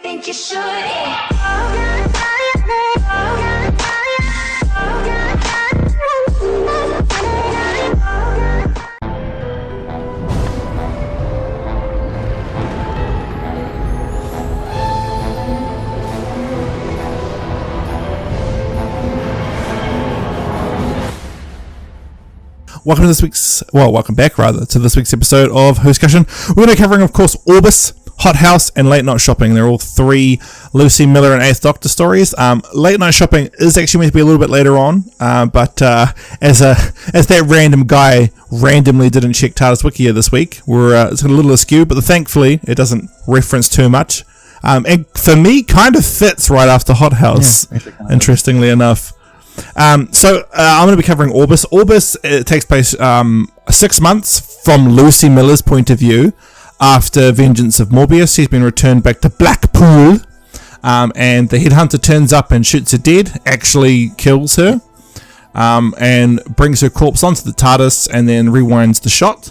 think you should. Welcome back rather to this week's episode of Whoscussion. We're going to be covering, of course, Orbis, Hot House, and Late Night Shopping. They're all three Lucy Miller and Eighth Doctor stories. Late Night Shopping is actually meant to be a little bit later on, but as that random guy randomly didn't check TARDIS Wikia this week, it's a little askew, but thankfully it doesn't reference too much. And for me, kind of fits right after Hot House, interestingly enough. So I'm going to be covering Orbis. Orbis takes place 6 months from Lucy Miller's point of view after Vengeance of Morbius. She's been returned back to Blackpool, and the headhunter turns up and shoots her dead, actually kills her, and brings her corpse onto the TARDIS and then rewinds the shot.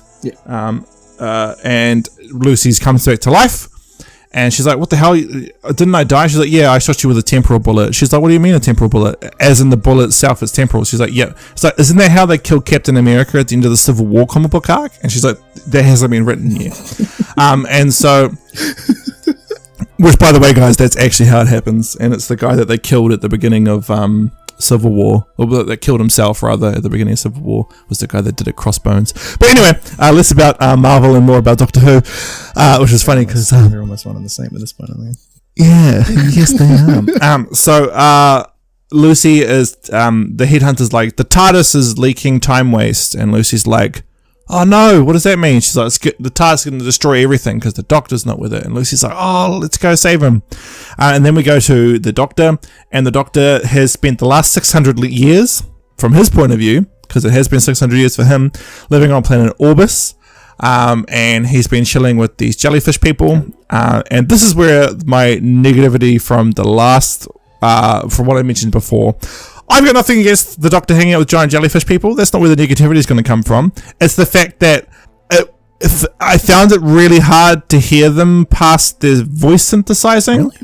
And Lucy's comes back to life. And she's like, what the hell? Didn't I die? She's like, yeah, I shot you with a temporal bullet. She's like, what do you mean a temporal bullet? As in the bullet itself, it's temporal. She's like, yeah. It's like, isn't that how they killed Captain America at the end of the Civil War comic book arc? And she's like, that hasn't been written yet. And so, which by the way, guys, that's actually how it happens. And it's the guy that they killed at the beginning of Civil War, or that killed himself rather at the beginning of Civil War, was the guy that did it Crossbones. But anyway, less about Marvel and more about Doctor Who, which is funny because they're almost one and the same at this point, I think. Yeah, yes they are. So Lucy is the headhunter's like, the TARDIS is leaking time waste, and Lucy's like, oh no, what does that mean? She's like, the TARDIS is going to destroy everything because the Doctor's not with it. And Lucy's like, oh, let's go save him. And then we go to the Doctor, and the Doctor has spent the last 600 years, from his point of view, because it has been 600 years for him, living on planet Orbis. And he's been chilling with these jellyfish people. And this is where my negativity from the last, from what I mentioned before, I've got nothing against the Doctor hanging out with giant jellyfish people. That's not where the negativity is going to come from. It's the fact that I found it really hard to hear them past their voice synthesizing. Really?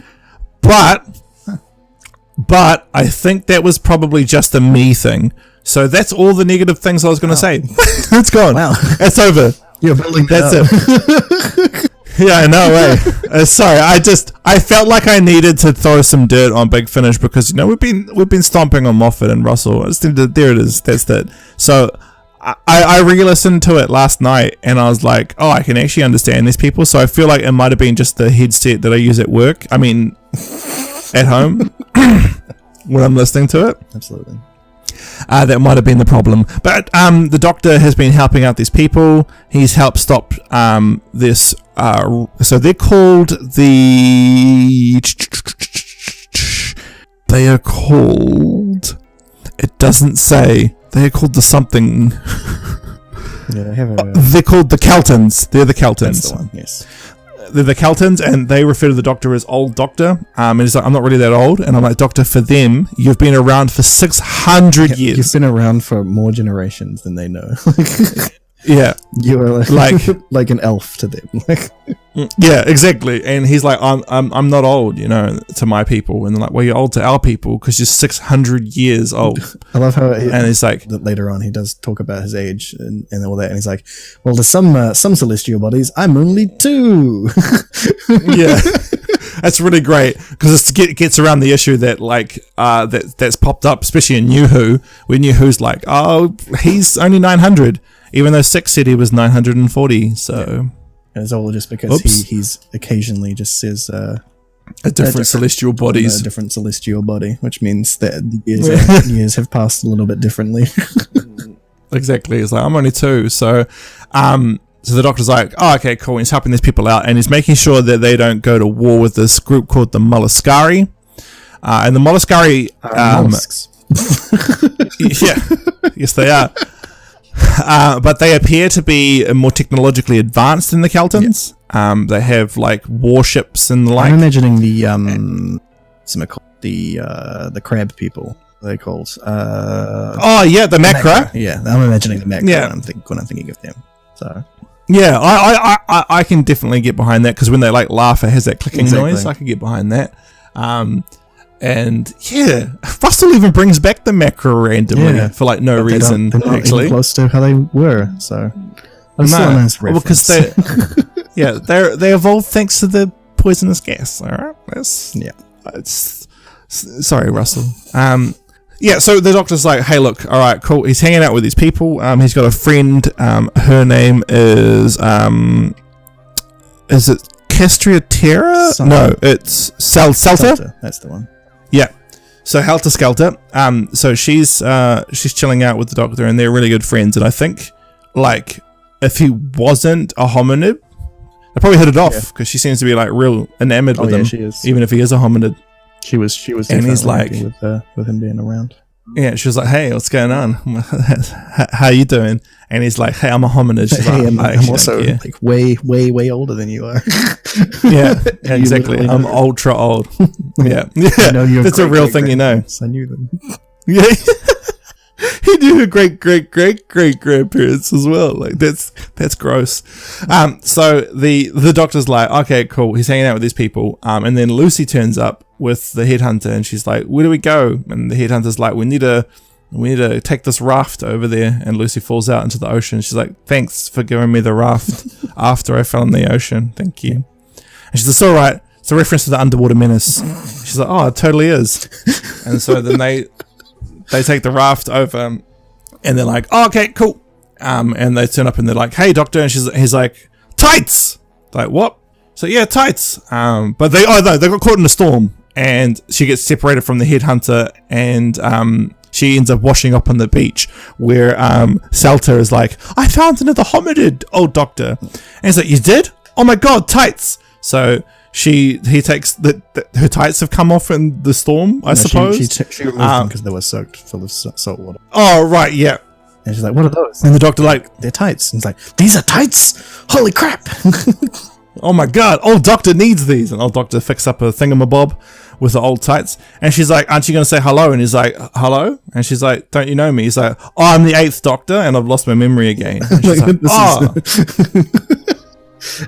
But I think that was probably just a me thing. So that's all the negative things I was going to say. It's gone. Wow. It's over. You're building that's it. Yeah, no way. Sorry, I felt like I needed to throw some dirt on Big Finish because we've been stomping on Moffat and Russell. There it is. That's that. So I re-listened to it last night and I was like, oh, I can actually understand these people. So I feel like it might have been just the headset that I use at work. I mean, at home when I'm listening to it. Absolutely. That might have been the problem. But the Doctor has been helping out these people. He's helped stop this. So they're called the... They are called... It doesn't say. They are called the something... Yeah, they have a... They're called the Keltons. They're the Keltons. That's the one, yes. They're the Keltons, and they refer to the Doctor as Old Doctor. And he's like, I'm not really that old. And I'm like, Doctor, for them, you've been around for 600 years. You've been around for more generations than they know. Yeah. You are like an elf to them. Yeah, exactly. And he's like, I'm not old, to my people. And they're like, well, you're old to our people because you're 600 years old. I love how and he's like, later on he does talk about his age and all that, and he's like, well, to some celestial bodies, I'm only 2. Yeah. That's really great because it gets around the issue that that's popped up, especially in New Who, where New Who's like, oh, he's only 900, even though 6 said he was 940. So yeah. And it's all just because he's occasionally just says a different celestial bodies, a different celestial body, which means that the years have passed a little bit differently. Exactly. It's like, I'm only 2, so the Doctor's like, oh, okay, cool. He's helping these people out, and he's making sure that they don't go to war with this group called the Molluscari. And the Molluscari... mollusks. Yeah, yes, they are. But they appear to be more technologically advanced than the Keltons. Yeah. They have like warships and the like. I'm imagining the crab people. They're called. The Macra. Yeah, I'm imagining the Macra when I'm thinking of them. So Yeah, I can definitely get behind that because when they like laugh, it has that clicking noise. I can get behind that. And yeah, Russell even brings back the macro randomly for like no reason. They're not actually even close to how they were. So that's still a nice reference. Because they evolved thanks to the poisonous gas. All right, sorry, Russell. Yeah, so the doctor's like, hey, look, all right, cool. He's hanging out with these people. He's got a friend. Her name is it Castria Terra? No, it's Salter. That's the one. Yeah. So Helter Skelter. So she's chilling out with the doctor, and they're really good friends. And I think, like, if he wasn't a hominid, they probably hit it off because she seems to be like real enamored with him, she is. even if he is a hominid. She was. And he's like, with him being around. Yeah, she was like, "Hey, what's going on? How you doing?" And he's like, "Hey, I'm a hominid." She's hey, like, I'm also like way older than you are. Yeah, exactly. I'm ultra old. Yeah, that's a real thing, you know. I knew them. Yeah, he knew her great grandparents as well. Like that's gross. So the doctor's like, okay, cool. He's hanging out with these people. And then Lucy turns up with the headhunter, and she's like, where do we go? And the headhunter's like, we need to take this raft over there. And Lucy falls out into the ocean. She's like, thanks for giving me the raft after I fell in the ocean. Thank you. And she's like, it's all right. It's a reference to the Underwater Menace. She's like, oh, it totally is. And so then they take the raft over, and they're like, oh, okay, cool. And they turn up and they're like, hey, doctor. And he's like, tights. Like, what? So yeah, tights. But they got caught in a storm, and she gets separated from the headhunter, and she ends up washing up on the beach where Salter is like, I found another hominid, old doctor. And he's like, you did? Oh my god, tights. So he takes her tights have come off in the storm, I suppose. She removed them because they were soaked full of salt water. Oh, right, yeah. And she's like, what are those? And the doctor like, they're tights. And he's like, these are tights? Holy crap. Oh my god, old doctor needs these. And old doctor fixed up a thingamabob with the old tights. And she's like, aren't you going to say hello? And he's like, hello? And she's like, don't you know me? He's like, oh, I'm the 8th doctor and I've lost my memory again. And she's like, oh.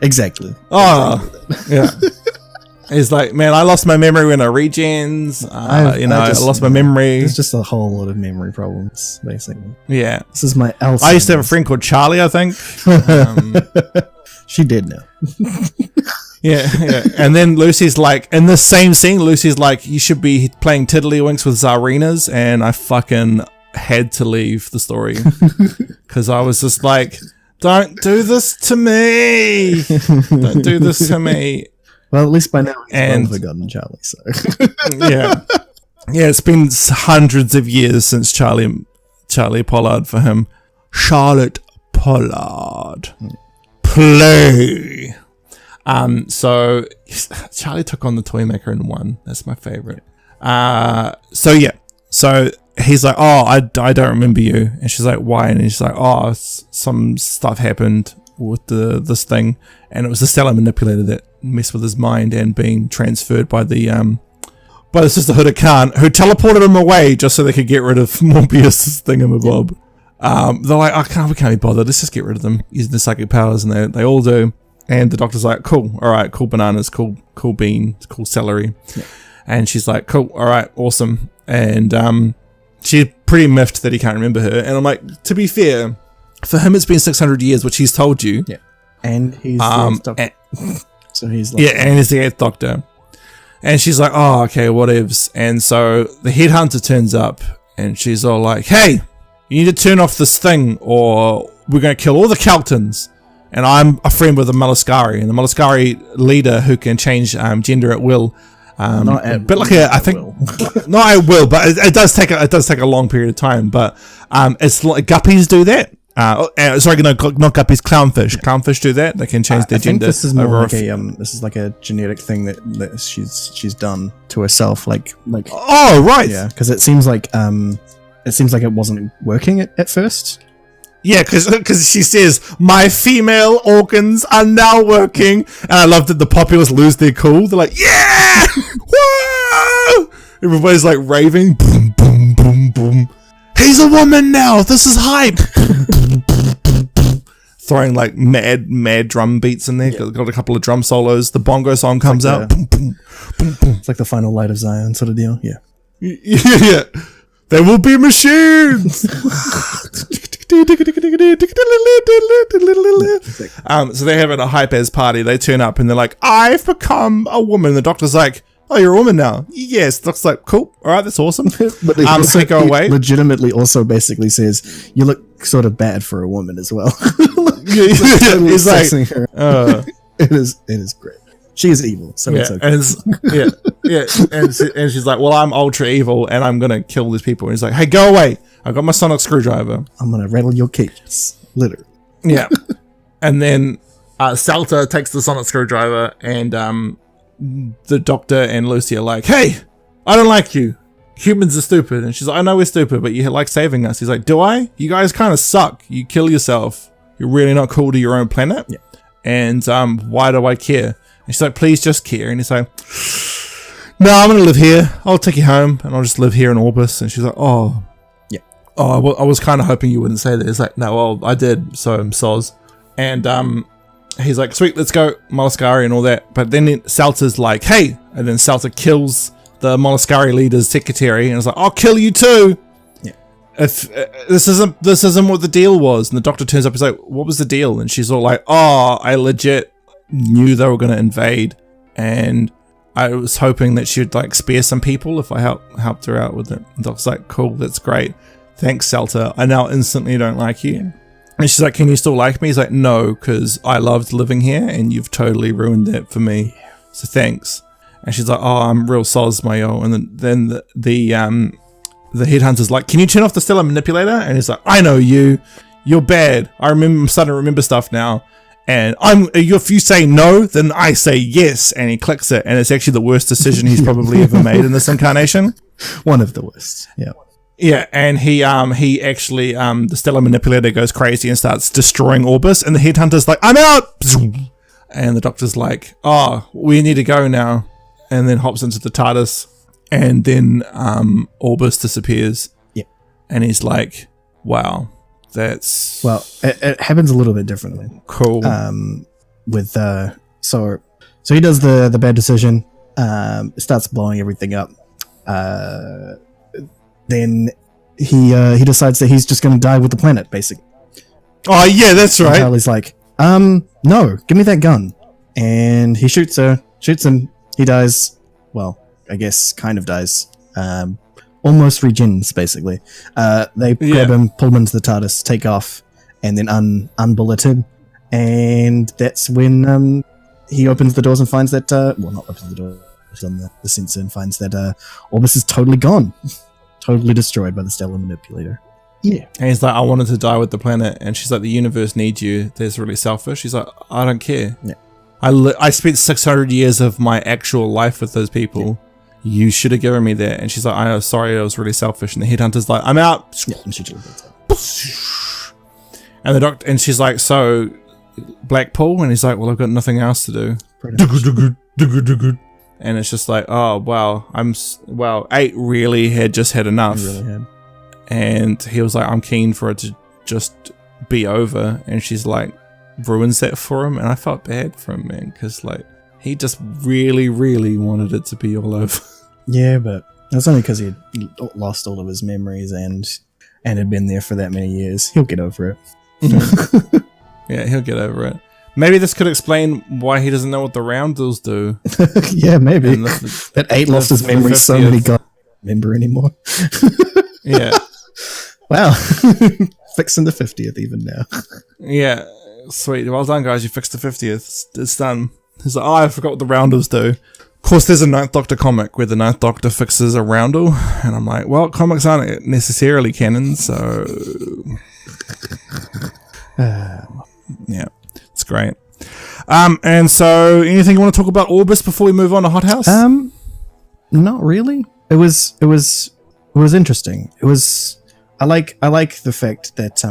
Exactly. Oh, yeah. He's like, man, I lost my memory when I regens. I lost my memory. There's just a whole lot of memory problems, basically. Yeah. This is my Elsa. I used to have a friend called Charlie, I think. She did know. Yeah. And then Lucy's like, in the same scene, Lucy's like, you should be playing Tiddlywinks with Tsarinas. And I fucking had to leave the story. Because I was just like, don't do this to me. Don't do this to me. Well, at least by now he's well forgotten Charlie, so. Yeah, it's been hundreds of years since Charlie Pollard for him. Charlotte Pollard. Play. So Charlie took on the toy maker and won. That's my favorite. So he's like, oh, I don't remember you. And she's like, why? And he's like, oh, some stuff happened with this thing, and it was the stellar manipulator that messed with his mind and being transferred by the Sisterhood of Khan, who teleported him away just so they could get rid of Morbius' thingamabob. They're like, we can't be bothered, let's just get rid of them using the psychic powers, and they all do. And the doctor's like, cool, all right, cool bananas, cool beans, cool celery. Yeah. And she's like, cool, all right, awesome. And she's pretty miffed that he can't remember her. And I'm like, to be fair, for him it's been 600 years, which he's told you. Yeah. And he's the doctor. So he's like, yeah, and he's the 8th doctor. And she's like, oh, okay, whatevs. And so the headhunter turns up, and she's all like, hey, you need to turn off this thing, or we're going to kill all the Keltons. And I'm a friend with the Molluscari, and the Molluscari leader who can change gender at will. Not at will, but it does take a long period of time. But it's like guppies do that. Not guppies, clownfish. Yeah. Clownfish do that. They can change their gender. This is more like this is like a genetic thing that she's done to herself. Like. Oh right. Yeah, because it seems like it wasn't working at first. Yeah, because she says, my female organs are now working. And I love that the populace lose their cool. They're like, yeah! Whoa! Everybody's like raving. Boom, boom, boom, boom. He's a woman now. This is hype. throwing like mad drum beats in there. Yeah. Got a couple of drum solos. The bongo song comes out. Boom, boom, boom, boom. It's like the final light of Zion sort of deal. Yeah. Yeah. There will be machines. So they're having a hype as party. They turn up and they're like, I've become a woman. The doctor's like, oh, you're a woman now. Yes. The doctor's like, cool. All right, that's awesome. But they also, go away. Legitimately also basically says, you look sort of bad for a woman as well. He's like, it is great. She is evil, so it's okay. And she's like, well, I'm ultra evil and I'm gonna kill these people. And he's like, hey, go away. I got my sonic screwdriver. I'm gonna rattle your cages, literally. Yeah. And then Salta takes the sonic screwdriver and the doctor and Lucy are like, hey, I don't like you. Humans are stupid. And she's like, I know we're stupid, but you like saving us. He's like, do I? You guys kind of suck. You kill yourself. You're really not cool to your own planet. Yeah. And why do I care? And she's like, please just care. And he's like, no, I'm going to live here. I'll take you home and I'll just live here in Orbis. And she's like, oh. Yeah. Oh, well, I was kind of hoping you wouldn't say that. It's like, no, well, I did. So I'm soz. And he's like, sweet, let's go. Molluscari and all that. But then Salta's like, hey. And then Salta kills the Molluscari leader's secretary. And it's like, I'll kill you too. Yeah. If this isn't what the deal was. And the doctor turns up. He's like, what was the deal? And she's all like, oh, I legit knew they were going to invade. And I was hoping that she'd like spare some people if I helped her out with it. And Doc's like, cool, that's great. Thanks, Salta. I now instantly don't like you. And she's like, can you still like me? He's like, no, because I loved living here and you've totally ruined that for me. So thanks. And she's like, oh, I'm real soz, my yo. And then the headhunter's like, can you turn off the stellar manipulator? And he's like, I know you. You're bad. I'm starting to remember stuff now. And if you say no, then I say yes. And he clicks it. And it's actually the worst decision he's probably ever made in this incarnation. One of the worst. Yeah. Yeah. And he actually, the stellar manipulator goes crazy and starts destroying Orbis. And the headhunter's like, I'm out. And the doctor's like, oh, we need to go now. And then hops into the TARDIS. And then Orbis disappears. Yeah. And he's like, wow. That's it happens a little bit differently. Cool. With so he does the bad decision. Starts blowing everything up. Then he decides that he's just going to die with the planet, basically. Oh yeah, that's right. And Charlie's like, no, give me that gun. And he shoots him. He dies. Well, I guess kind of dies. Almost regens, basically. They grab him, pull him into the TARDIS, take off, and then unbullet him. And that's when he opens the doors and finds that... not opens the door, it's on the sensor, and finds that Orbis is totally gone. Totally destroyed by the stellar manipulator. Yeah. And he's like, I wanted to die with the planet. And she's like, the universe needs you. That's really selfish. He's like, I don't care. Yeah. I spent 600 years of my actual life with those people. Yeah. You should have given me that. And she's like, I'm sorry, I was really selfish. And the headhunter's like, I'm out. Yeah, and she and the doctor, and she's like, so Blackpool? And he's like, well, I've got nothing else to do. And it's just like, oh wow, 8 really had just had enough. He really had. And he was like, I'm keen for it to just be over. And she's like, ruins that for him. And I felt bad for him, man, because like he just really, really wanted it to be all over. Yeah, but that's only because he lost all of his memories and had been there for that many years. He'll get over it. Yeah, he'll get over it. Maybe this could explain why he doesn't know what the roundels do. Yeah, maybe. That 8 lost his memory so many guys don't remember anymore. Yeah. Wow. Fixing the 50th even now. Yeah. Sweet. Well done, guys. You fixed the 50th. It's done. He's like, oh, I forgot what the roundels do. Of course, there's a Ninth Doctor comic where the Ninth Doctor fixes a roundel. And I'm like, well, comics aren't necessarily canon, so... yeah. It's great. And so, anything you want to talk about Orbis before we move on to Hothouse? Not really. It was interesting. It was. I like the fact that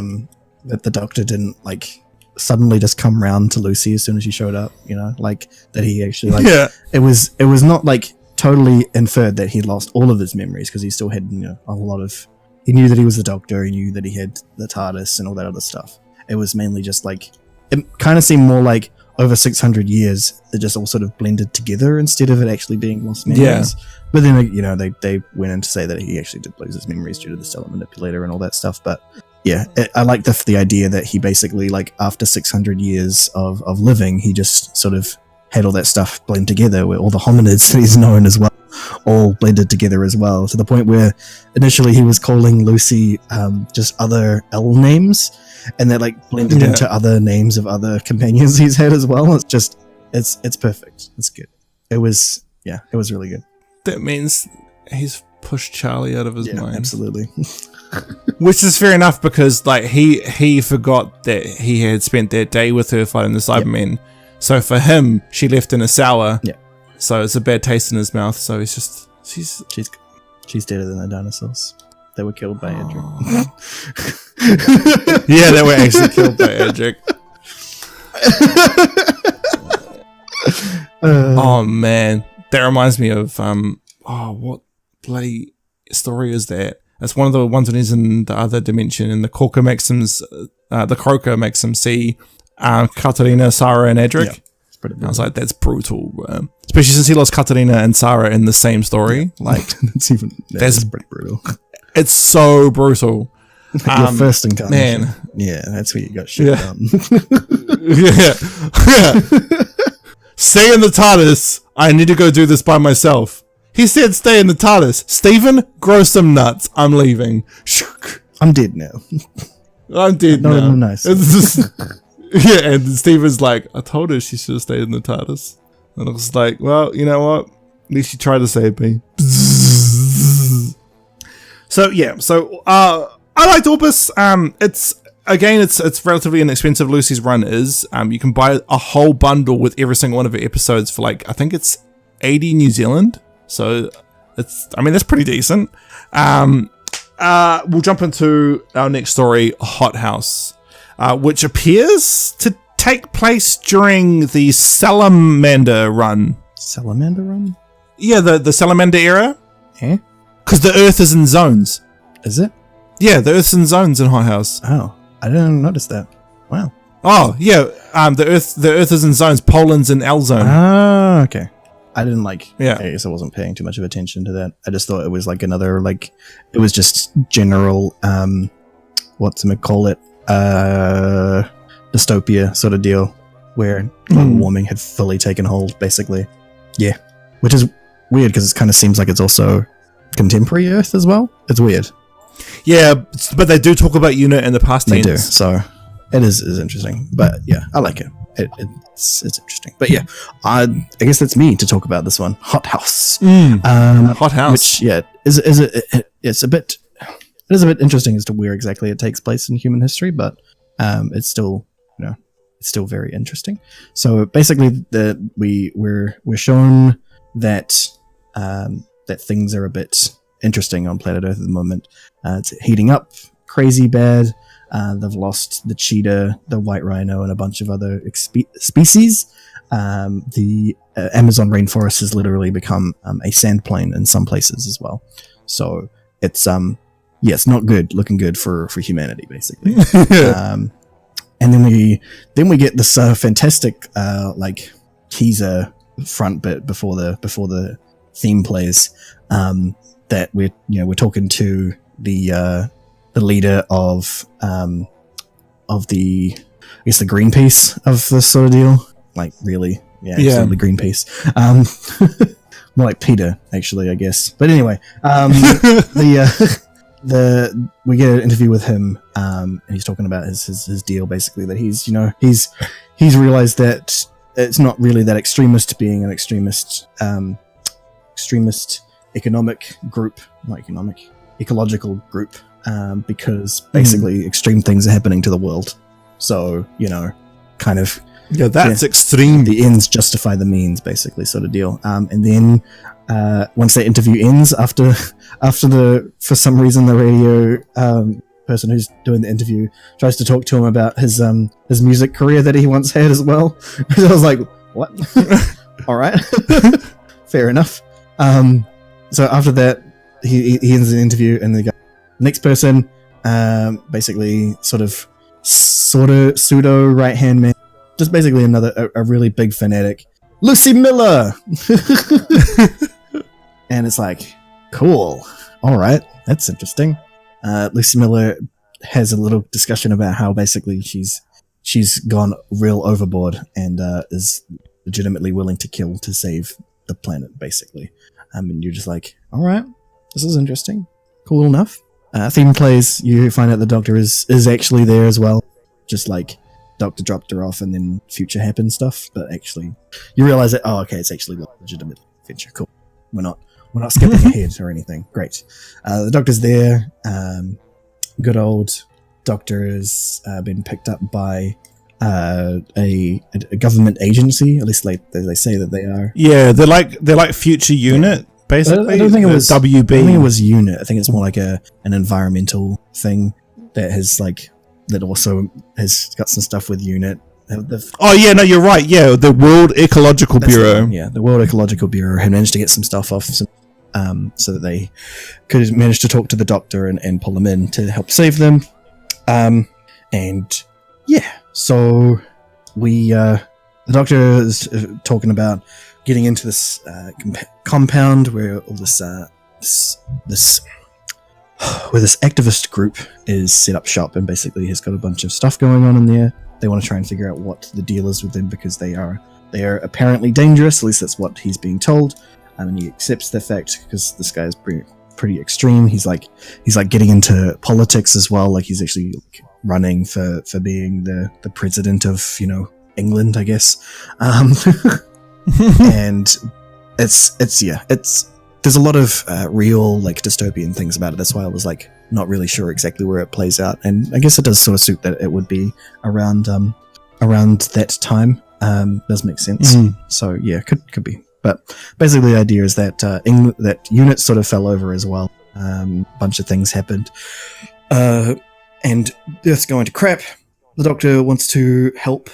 that the Doctor didn't like suddenly just come round to Lucy as soon as she showed up. You know, like that he actually like. Yeah. It was not like totally inferred that he lost all of his memories because he still had a lot of. He knew that he was the Doctor. He knew that he had the TARDIS and all that other stuff. It was mainly just like it kind of seemed more like over 600 years it just all sort of blended together instead of it actually being lost memories. But then, you know, they went in to say that he actually did lose his memories due to the stellar manipulator and all that stuff. But yeah, I like the idea that he basically, like, after 600 years of living, he just sort of had all that stuff blend together, where all the hominids that he's known as well all blended together as well, to the point where initially he was calling Lucy just other L names, and that like blended into other names of other companions he's had as well. It's just it's perfect. It's good. It was really good. That means he's pushed Charlie out of his mind. Absolutely. Which is fair enough, because like he forgot that he had spent that day with her fighting the Cybermen. So for him, she left in a sour. Yeah. So it's a bad taste in his mouth. So he's just she's deader than the dinosaurs. They were killed by Edric. Yeah, they were actually killed by Edric. Oh man, that reminds me of what bloody story is that? It's one of the ones when he's in the other dimension, and the Croaker makes him see Katarina, Sarah, and Edric. Yeah, it's pretty brutal. I was like, that's brutal, especially since he lost Katarina and Sarah in the same story. Yeah. Like, that's pretty brutal. It's so brutal. Your first incarnation. Man. Yeah, that's where you got shit done. Yeah. Stay in the TARDIS. I need to go do this by myself. He said stay in the TARDIS. Stephen, grow some nuts. I'm leaving. I'm dead now. I'm dead now. No, nice. Yeah, and Stephen's like, I told her she should have stayed in the TARDIS. And I was like, well, you know what? At least she tried to save me. So yeah, I liked Orbis. It's relatively inexpensive. Lucy's Run is. You can buy a whole bundle with every single one of her episodes for like, I think it's 80 New Zealand. So that's pretty decent. We'll jump into our next story, Hot House, which appears to take place during the Salamander Run. Salamander Run? Yeah, the Salamander era. Eh? Because the Earth is in zones. Is it? Yeah, the Earth's in zones in Hot House. Oh, I didn't notice that. Wow. Oh, yeah. The Earth is in zones. Poland's in L zone. Ah, okay. I didn't Yeah. I guess I wasn't paying too much of attention to that. I just thought it was like another, like, it was just general, dystopia sort of deal where global warming had fully taken hold, basically. Yeah. Which is weird because it kind of seems like it's also contemporary Earth as well. It's weird. Yeah, but they do talk about UNIT in the past tense. They do, so it is interesting. But yeah, I like it. It's interesting. But yeah, I guess that's me to talk about this one. Hot House. Hot House. Which, yeah, it's a bit interesting as to where exactly it takes place in human history, but it's still, it's still very interesting. So basically, we're shown that that things are a bit interesting on planet Earth at the moment. It's heating up crazy bad. They've lost the cheetah, the white rhino, and a bunch of other species. The Amazon rainforest has literally become a sand plain in some places as well. So it's it's not looking good for humanity, basically. And then we get this fantastic teaser front bit before the theme plays, that we're talking to the leader of the, I guess, the Greenpeace of this sort of deal. Like, really, absolutely Greenpeace. More like Peter, actually, I guess. But anyway, we get an interview with him, and he's talking about his deal, basically, that he's realized that it's not really that extremist being an extremist economic group, ecological group, because basically extreme things are happening to the world. So, kind of... Yeah, that's extreme. The ends justify the means, basically, sort of deal. And then once that interview ends, after for some reason the radio person who's doing the interview tries to talk to him about his music career that he once had as well. So I was like, what? All right, fair enough. So after that, he ends the interview, and the next person basically sort of sort of pseudo right hand man, just basically a really big fanatic, Lucy Miller. And it's like, cool, all right, that's interesting. Lucy Miller has a little discussion about how basically she's gone real overboard and is legitimately willing to kill to save the planet, basically. And you're just like, all right, this is interesting, cool enough. Theme plays, you find out the Doctor is actually there as well, just like Doctor dropped her off and then future happened stuff, but actually you realize that, oh, okay, it's actually a legitimate adventure. Cool. We're not skipping ahead or anything. Great. The Doctor's there. Good old Doctor has been picked up by a government agency. At least like they say that they are. Yeah, they're like future unit, basically. I don't think it was WB. I think it was unit. I think it's more like an environmental thing that has that also has got some stuff with unit. Oh yeah, no, you're right. Yeah, the World Ecological Bureau. The World Ecological Bureau had managed to get some stuff off, so that they could manage to talk to the Doctor and pull him in to help save them. And yeah, so the Doctor is talking about getting into this compound where all this where this activist group is set up shop, and basically has got a bunch of stuff going on in there. They want to try and figure out what the deal is with them because they are apparently dangerous. At least that's what he's being told, and he accepts the fact because this guy is pretty extreme. He's like getting into politics as well. Like he's actually running for being the president of England, I guess. And it's there's a lot of real dystopian things about it. That's why I was not really sure exactly where it plays out, and I guess it does sort of suit that it would be around that time. Does make sense. So yeah, could be. But basically, the idea is that that unit sort of fell over as well. Bunch of things happened, and Earth's going to crap. The Doctor wants to help,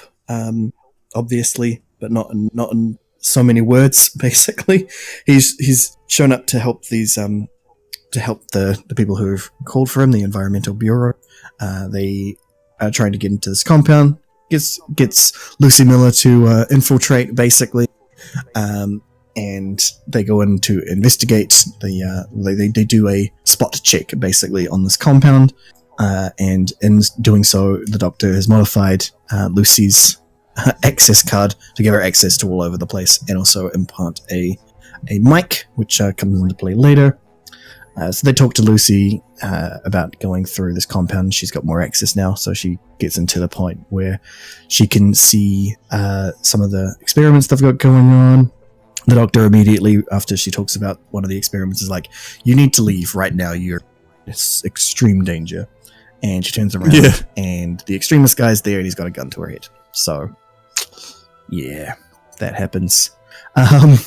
obviously, but not in so many words. Basically, he's shown up to help these to help the people who have called for him, the Environmental Bureau. They are trying to get into this compound. Gets Lucy Miller to infiltrate, basically. And they go in to investigate. They do a spot check basically on this compound, and in doing so, the Doctor has modified Lucy's access card to give her access to all over the place, and also implant a mic, which comes into play later. So they talk to Lucy about going through this compound. She's got more access now, so she gets into the point where she can see some of the experiments they've got going on. The Doctor immediately, after she talks about one of the experiments, is like, "You need to leave right now. You're in extreme danger." And she turns around, and the extremist guy's there, and he's got a gun to her head. So, yeah, that happens. And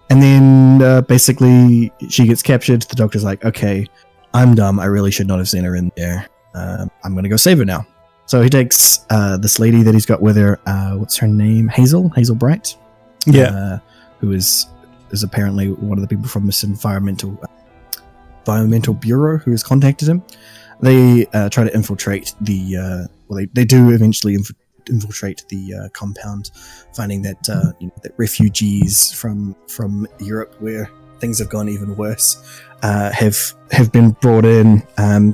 then basically she gets captured. The Doctor's like, "Okay, I'm dumb. I really should not have seen her in there. I'm going to go save her now." So he takes this lady that he's got with her. What's her name? Hazel Bright. Yeah. Who is apparently one of the people from this environmental bureau who has contacted him. They try to infiltrate the. They do eventually infiltrate the compound, finding that that refugees from Europe, where things have gone even worse, have been brought in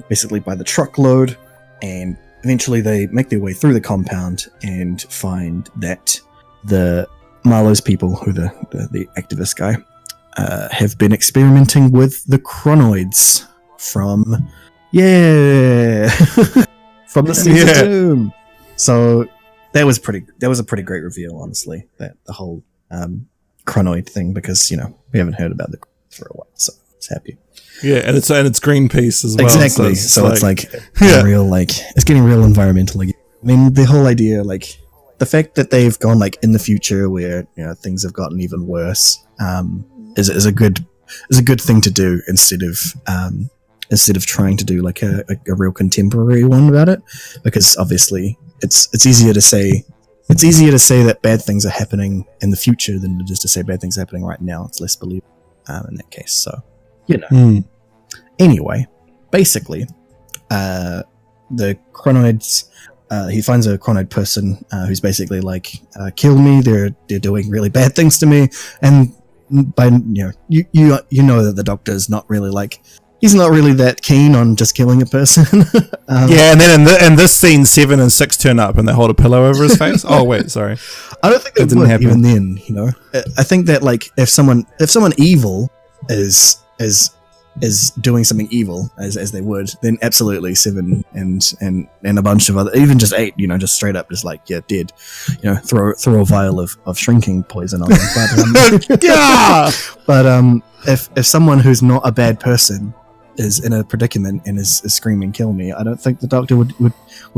basically by the truckload, and eventually they make their way through the compound and find that the Marlowe's people, who the activist guy, have been experimenting with the chronoids from from the Season of Doom. So that was a pretty great reveal, honestly, that the whole chronoid thing, because we haven't heard about the for a while, so it's happy. Yeah, and it's Greenpeace as well. Exactly. So it's real, it's getting real environmental again. I mean, the whole idea, the fact that they've gone in the future where things have gotten even worse, is a good thing to do instead of trying to do a real contemporary one about it, because obviously it's easier to say that bad things are happening in the future than just to say bad things are happening right now. It's less believable in that case. So Anyway, basically, the chronoids he finds a chronoid person who's basically like, kill me. They're doing really bad things to me, and by you know that the Doctor is not really like. He's not really that keen on just killing a person. And then in this scene, 7 and 6 turn up and they hold a pillow over his face. Oh wait, sorry. I don't think that didn't happen even then. I think that like if someone evil is doing something evil as they would, then absolutely 7 and a bunch of other, even just 8, just straight up, just like dead. Throw a vial of shrinking poison on them. But if someone who's not a bad person is in a predicament and is screaming "kill me," I don't think the Doctor would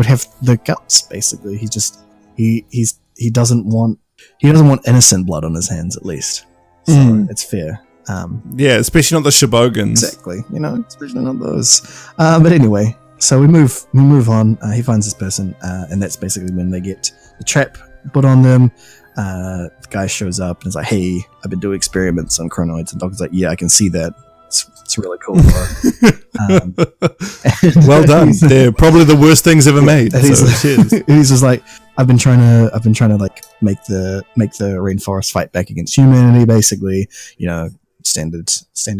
have the guts. Basically, he doesn't want innocent blood on his hands, at least. So it's fair. Especially not the Shibogans. Exactly. Especially not those. But anyway, so we move on. He finds this person, and that's basically when they get the trap put on them. The guy shows up and is like, "Hey, I've been doing experiments on chronoids." And the Doctor's like, "Yeah, I can see that. It's really cool." Well done. They're probably the worst things ever made. And he's just like, I've been trying to like make the rainforest fight back against humanity, basically. Standard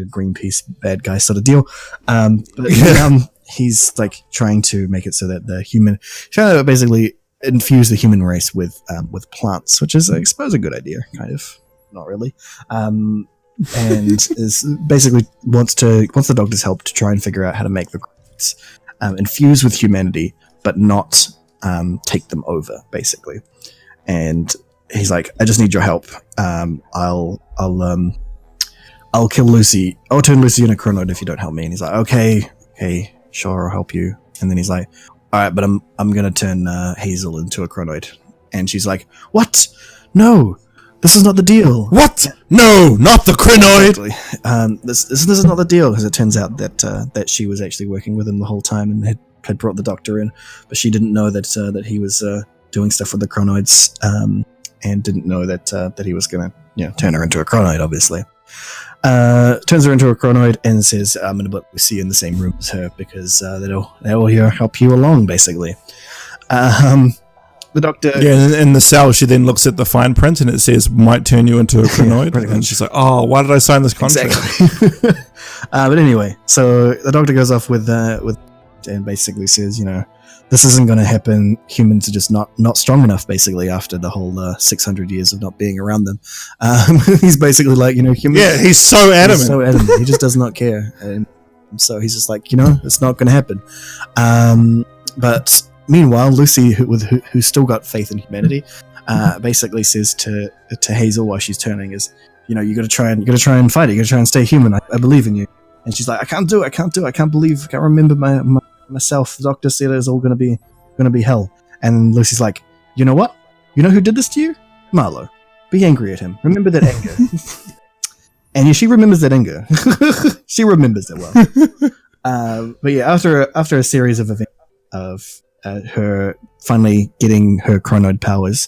Greenpeace bad guy sort of deal. But he's like trying to make it so that trying to basically infuse the human race with plants, which is, I suppose, a good idea, kind of. Not really. And is basically wants the Doctor's help to try and figure out how to make the creatures infuse with humanity, but not take them over, basically. And he's like, "I just need your help. I'll kill Lucy. I'll turn Lucy into a chronoid if you don't help me." And he's like, "Okay, sure, I'll help you." And then he's like, "All right, but I'm gonna turn Hazel into a chronoid." And she's like, "What? No. This is not the deal." What? No, not the chronoid. Exactly. This is not the deal, because it turns out that she was actually working with him the whole time and had brought the Doctor in, but she didn't know that he was doing stuff with the chronoids, and didn't know that he was gonna turn her into a chronoid. Obviously, turns her into a chronoid and says, "I'm gonna put Lucy in the same room as her because that'll help you along." Basically. The Doctor... Yeah, in the cell, she then looks at the fine print and it says, "might turn you into a chronoid." And she's like, "Oh, why did I sign this contract?" Exactly. But anyway, so the Doctor goes off with and basically says, this isn't going to happen. Humans are just not strong enough, basically, after the whole 600 years of not being around them. He's basically like, humans... Yeah, he's so adamant. He's so adamant. He just does not care. And so he's just like, it's not going to happen. But... Meanwhile, Lucy, who's still got faith in humanity, basically says to Hazel while she's turning, "Is you got to try and fight it. You got to try and stay human. I believe in you." And she's like, "I can't do it. I can't remember myself. The Doctor said it was all going to be hell." And Lucy's like, "You know what? You know who did this to you? Marlowe. Be angry at him. Remember that anger." And she remembers that anger. She remembers it well. But yeah, after a series of events of her finally getting her chronoid powers,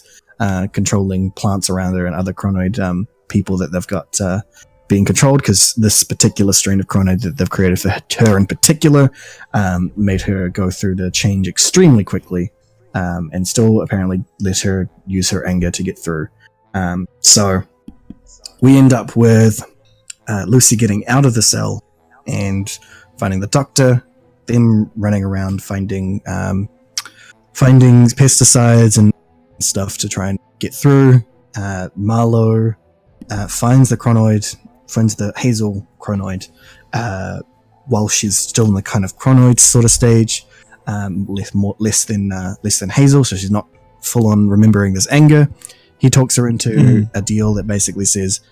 controlling plants around her and other chronoid people that they've got being controlled, because this particular strain of chronoid that they've created for her in particular made her go through the change extremely quickly, and still apparently let her use her anger to get through. So we end up with Lucy getting out of the cell and finding the Doctor, them running around finding pesticides and stuff to try and get through. Marlowe finds the Hazel chronoid while she's still in the kind of chronoid sort of stage, less than Hazel, so she's not full on remembering this anger. He talks her into a deal that basically says,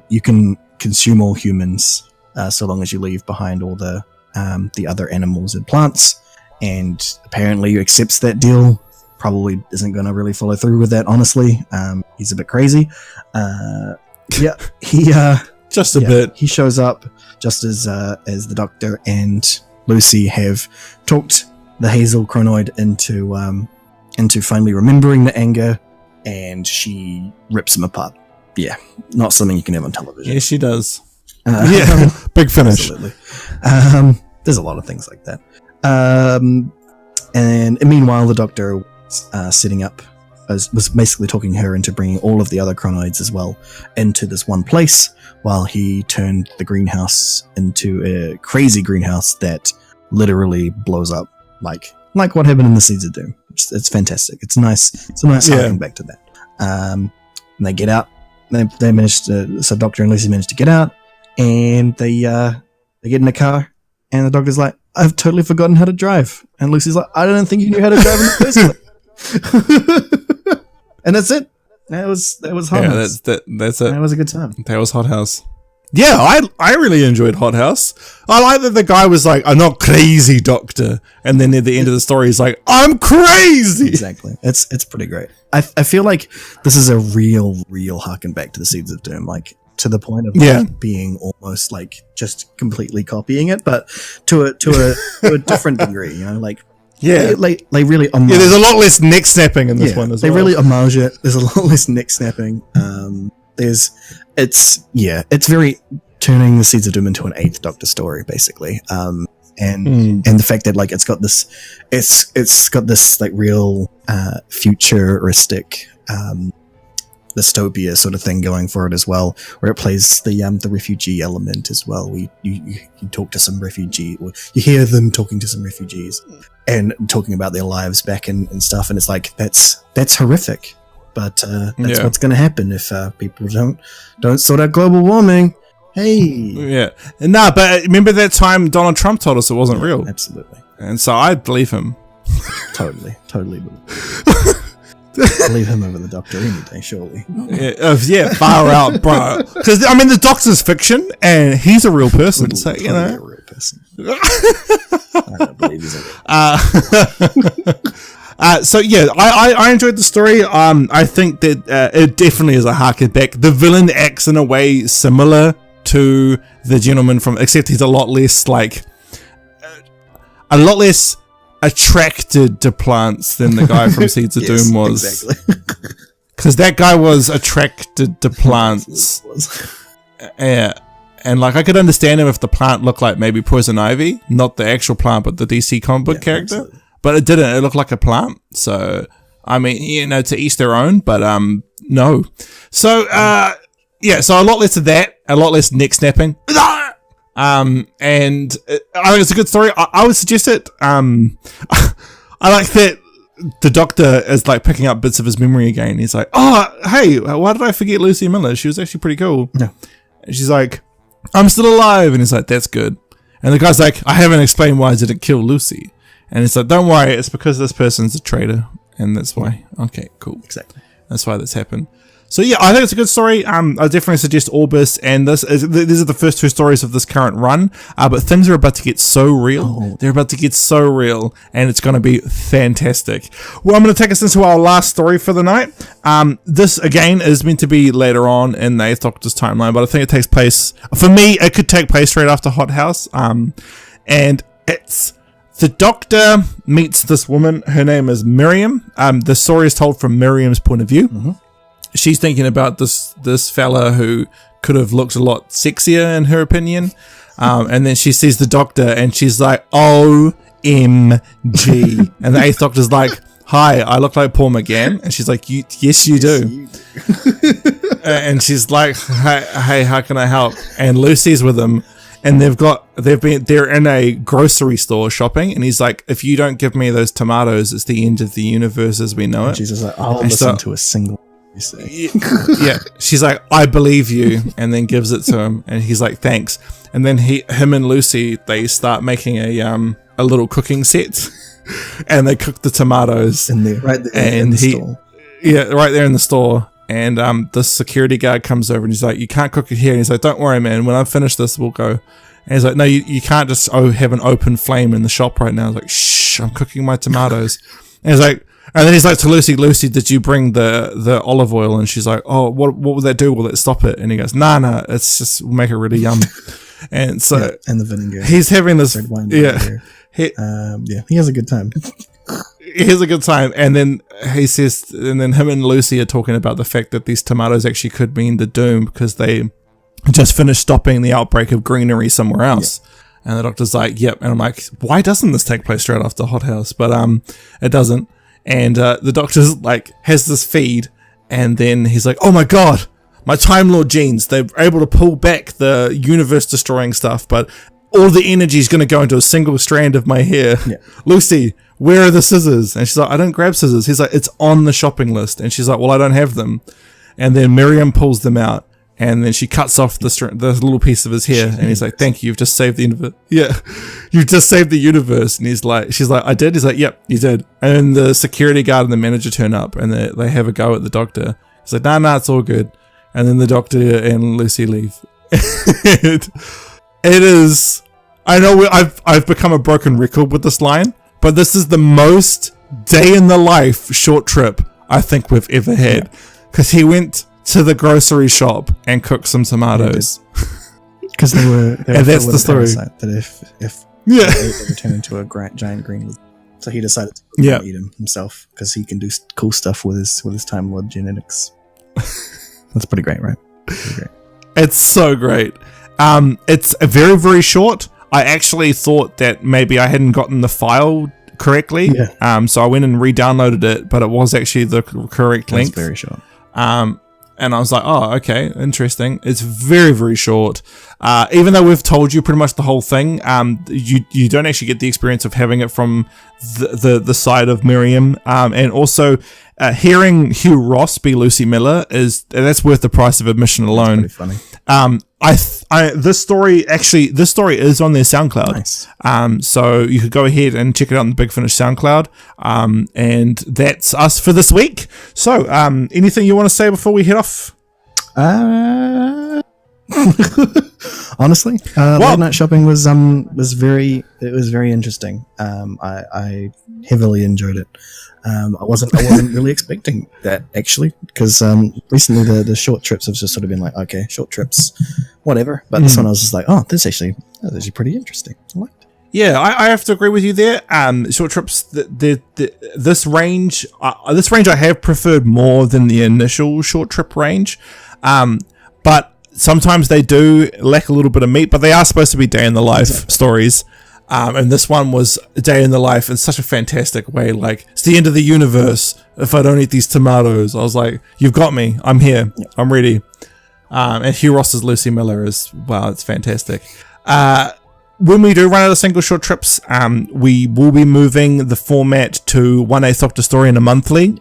you can consume all humans so long as you leave behind all the other animals and plants. And apparently he accepts that deal. Probably isn't going to really follow through with that, honestly. He's a bit crazy. He just a bit. He shows up just as the Doctor and Lucy have talked the Hazel chronoid into finally remembering the anger, and she rips him apart. Yeah, not something you can have on television. Yeah, she does. Big finish. Absolutely. There's a lot of things like that. And meanwhile, the Doctor was setting up, was basically talking her into bringing all of the other chronoids as well into this one place, while he turned the greenhouse into a crazy greenhouse that literally blows up, like what happened in the Seeds of Doom. It's fantastic. It's nice. It's a nice harking back to that. And they get out. They managed to. So Doctor and Lucy managed to get out, and they get in a car, and the Doctor's like, "I've totally forgotten how to drive," and Lucy's like, "I don't think you knew how to drive in the first place." And that's it. That was Hot House. That's it. That was a good time. That was Hot House. Yeah, I really enjoyed Hot House. I like that the guy was like, "I'm not crazy, Doctor," and then at the end of the story, he's like, "I'm crazy." Exactly. It's pretty great. I feel like this is a real harken back to the Seeds of Doom, like to the point of like, being almost like just completely copying it, but to a different degree. You know, like. Yeah, they really homage. Yeah, there's a lot less neck snapping in this one as well. They really homage it. There's a lot less neck snapping. It's very turning the Seeds of Doom into an Eighth Doctor story, basically. And the fact that like it's got this like real futuristic dystopia sort of thing going for it as well, where it plays the refugee element as well. You talk to some refugee, or you hear them talking to some refugees and talking about their lives back and stuff, and it's like that's horrific, but that's what's going to happen if people don't sort out global warming. Hey, but remember that time Donald Trump told us it wasn't real? Absolutely, and so I believe him. totally. Leave him over the Doctor any day, surely. Far out, bro. Because I mean, the Doctor's fiction, and he's a real person. So you know, a real person. I don't believe he's a real person. So yeah, I enjoyed the story. I think that it definitely is a harken back. The villain acts in a way similar to the gentleman from, except he's a lot less attracted to plants than the guy from Seeds of Doom was. Exactly. Because that guy was attracted to plants. Yeah. And like I could understand him if the plant looked like maybe Poison Ivy, not the actual plant, but the DC comic book character. Absolutely. But it didn't. It looked like a plant. So I mean, you know, to each their own. But no. So so a lot less of that, a lot less neck snapping. And I think it's a good story. I would suggest it. I like that the Doctor is like picking up bits of his memory again. He's like, "Oh, hey, why did I forget Lucy Miller? She was actually pretty cool." Yeah. And she's like, "I'm still alive," and he's like, "That's good." And the guy's like, "I haven't explained why I didn't kill Lucy," and it's like, "Don't worry, it's because this person's a traitor, and that's why." Okay, cool. Exactly. That's why that's happened. So yeah, I think it's a good story. I definitely suggest Orbis, and these are the first two stories of this current run. But things are about to get so real. Oh. They're about to get so real, and it's going to be fantastic. Well, I'm going to take us into our last story for the night. This again is meant to be later on in the Eighth Doctor's timeline, but I think it takes place. For me, it could take place straight after Hot House. And it's the Doctor meets this woman. Her name is Miriam. The story is told from Miriam's point of view. Mm-hmm. She's thinking about this fella who could have looked a lot sexier in her opinion. And then she sees the Doctor and she's like, OMG. And the Eighth Doctor's like, "Hi, I look like Paul McGann." And she's like, yes, you do. And she's like, hey, how can I help? And Lucy's with him. And they're in a grocery store shopping, and he's like, "If you don't give me those tomatoes, it's the end of the universe as we know it." Jesus, like, I'll listen to a single. Yeah, she's like, "I believe you," and then gives it to him, and he's like, "Thanks." And then him and Lucy, they start making a little cooking set, and they cook the tomatoes right there in the store. Yeah, right there in the store. And the security guard comes over and he's like, "You can't cook it here." And he's like, "Don't worry, man. When I finish this, we'll go." And he's like, "No, you can't just have an open flame in the shop right now." He's like, "Shh, I'm cooking my tomatoes." And he's like. And then he's like to Lucy, "Lucy, did you bring the olive oil?" And she's like, "Oh, what will that do? Will it stop it?" And he goes, Nah, it's just will make it really yum." And so and the vinegar. He's having this red wine vinegar. He has a good time. He has a good time. And then he says, and then him and Lucy are talking about the fact that these tomatoes actually could mean the doom because they just finished stopping the outbreak of greenery somewhere else. And the doctor's like, yep. And I'm like, why doesn't this take place straight after Hot House? But it doesn't. And the doctor's like, has this feed. And then he's like, oh my God, my Time Lord genes. They're able to pull back the universe destroying stuff, but all the energy is going to go into a single strand of my hair. Yeah. Lucy, where are the scissors? And she's like, I don't grab scissors. He's like, it's on the shopping list. And she's like, well, I don't have them. And then Miriam pulls them out. And then she cuts off the little piece of his hair, and he's like, "Thank you, you've just saved the universe." Yeah, you've just saved the universe. And she's like, "I did." He's like, "Yep, you did." And then the security guard and the manager turn up, and they have a go at the doctor. He's like, "Nah, it's all good." And then the doctor and Lucy leave. It is. I know I've become a broken record with this line, but this is the most day in the life short trip I think we've ever had, because he went to the grocery shop and cook some tomatoes, because they were and that's the story. That if they would turn into a giant green, so he decided to eat him himself because he can do cool stuff with his Time Lord genetics. That's pretty great, right? Pretty great. It's so great. It's a very, very short. I actually thought that maybe I hadn't gotten the file correctly, so I went and re-downloaded it, but it was actually the correct length. It's very short. And I was like, oh, okay, interesting. It's very, very short. Even though we've told you pretty much the whole thing, you don't actually get the experience of having it from the side of Miriam. And also, hearing Hugh Ross be Lucy Miller that's worth the price of admission alone. That's pretty funny. This story is on their SoundCloud. Nice. So you could go ahead and check it out on the Big Finish SoundCloud. And that's us for this week. So, anything you want to say before we head off? Honestly, late night shopping was very interesting. I heavily enjoyed it. I wasn't really expecting that, actually, because recently the short trips have just sort of been like, okay, short trips, whatever. But this one I was just like, oh, this is actually pretty interesting. I liked it. Yeah, I have to agree with you there. Short trips, this range I have preferred more than the initial short trip range, but sometimes they do lack a little bit of meat. But they are supposed to be day in the life stories. And this one was a day in the life in such a fantastic way. Like, it's the end of the universe if I don't eat these tomatoes. I was like, you've got me. I'm here. Yep. I'm ready. And Hugh Ross's Lucy Miller wow, it's fantastic. When we do run out of single short trips, we will be moving the format to 1/8 Doctor story in a monthly.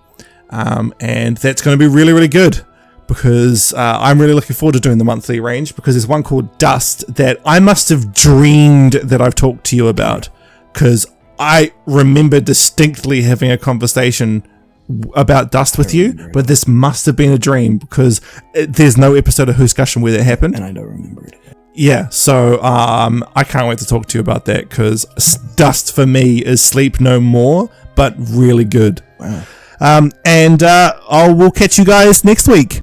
And that's going to be really, really good. Because I'm really looking forward to doing the monthly range, because there's one called Dust that I must have dreamed that I've talked to you about, because I remember distinctly having a conversation about Dust with you, but this must have been a dream, because there's no episode of Whoscussion where that happened. And I don't remember it. Yeah, so I can't wait to talk to you about that, because Dust for me is Sleep No More, but really good. Wow. And we'll catch you guys next week.